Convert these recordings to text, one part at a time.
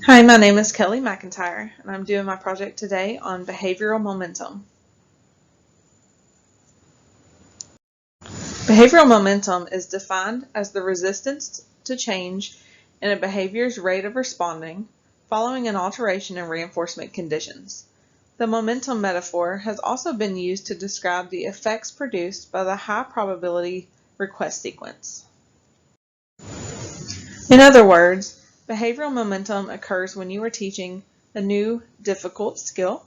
Hi, my name is Kelly McIntyre, and I'm doing my project today on behavioral momentum. Behavioral momentum is defined as the resistance to change in a behavior's rate of responding following an alteration in reinforcement conditions. The momentum metaphor has also been used to describe the effects produced by the high probability request sequence. In other words, behavioral momentum occurs when you are teaching a new, difficult skill.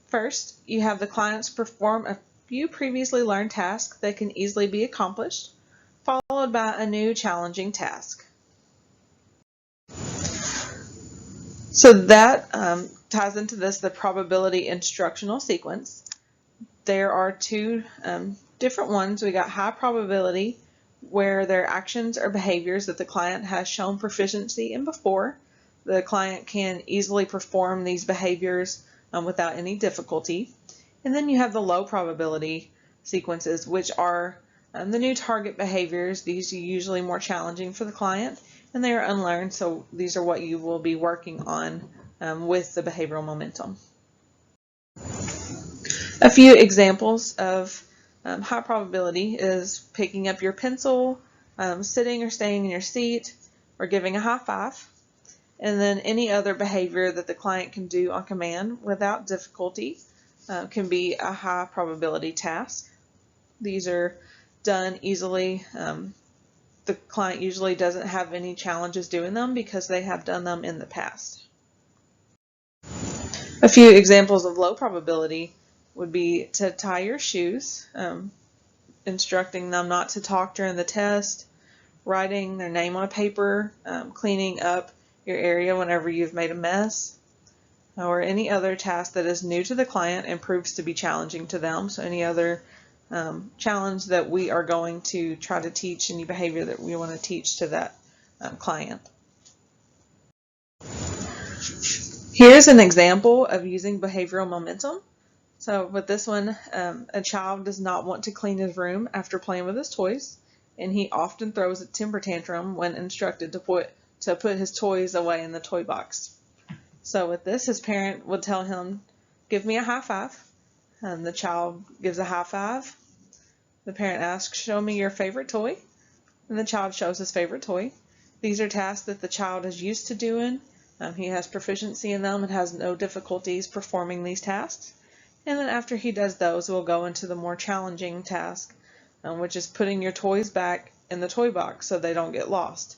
First, you have the clients perform a few previously learned tasks that can easily be accomplished, followed by a new challenging task. So that ties into the probability instructional sequence. There are two different ones. We got high probability, where their actions or behaviors that the client has shown proficiency in before. The client can easily perform these behaviors without any difficulty. And then you have the low probability sequences, which are the new target behaviors. These are usually more challenging for the client, and they are unlearned, so these are what you will be working on with the behavioral momentum. A few examples of high probability is picking up your pencil, sitting or staying in your seat, or giving a high five. And then any other behavior that the client can do on command without difficulty can be a high probability task. These are done easily. The client usually doesn't have any challenges doing them because they have done them in the past. A few examples of low probability would be to tie your shoes, instructing them not to talk during the test, writing their name on a paper, cleaning up your area whenever you've made a mess, or any other task that is new to the client and proves to be challenging to them. So any other challenge that we are going to try to teach, any behavior that we want to teach to that client. Here's an example of using behavioral momentum. So with this one, a child does not want to clean his room after playing with his toys, and he often throws a temper tantrum when instructed to put his toys away in the toy box. So with this, his parent would tell him, "Give me a high five." And the child gives a high five. The parent asks, "Show me your favorite toy." And the child shows his favorite toy. These are tasks that the child is used to doing. He has proficiency in them and has no difficulties performing these tasks. And then after he does those, we'll go into the more challenging task, which is putting your toys back in the toy box so they don't get lost.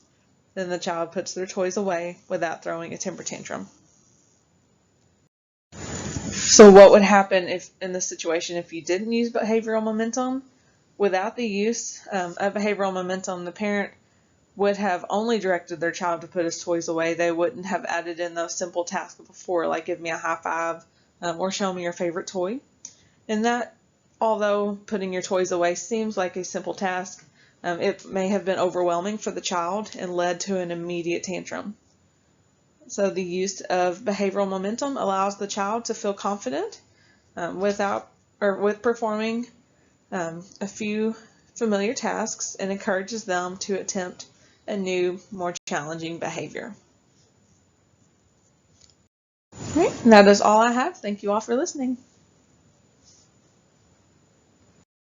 Then the child puts their toys away without throwing a temper tantrum. So what would happen if in this situation if you didn't use behavioral momentum? Without the use of behavioral momentum, the parent would have only directed their child to put his toys away. They wouldn't have added in those simple tasks before, like give me a high five or show me your favorite toy. And that, although putting your toys away seems like a simple task, it may have been overwhelming for the child and led to an immediate tantrum. So the use of behavioral momentum allows the child to feel confident with performing a few familiar tasks and encourages them to attempt a new, more challenging behavior. All right, and that is all I have. Thank you all for listening.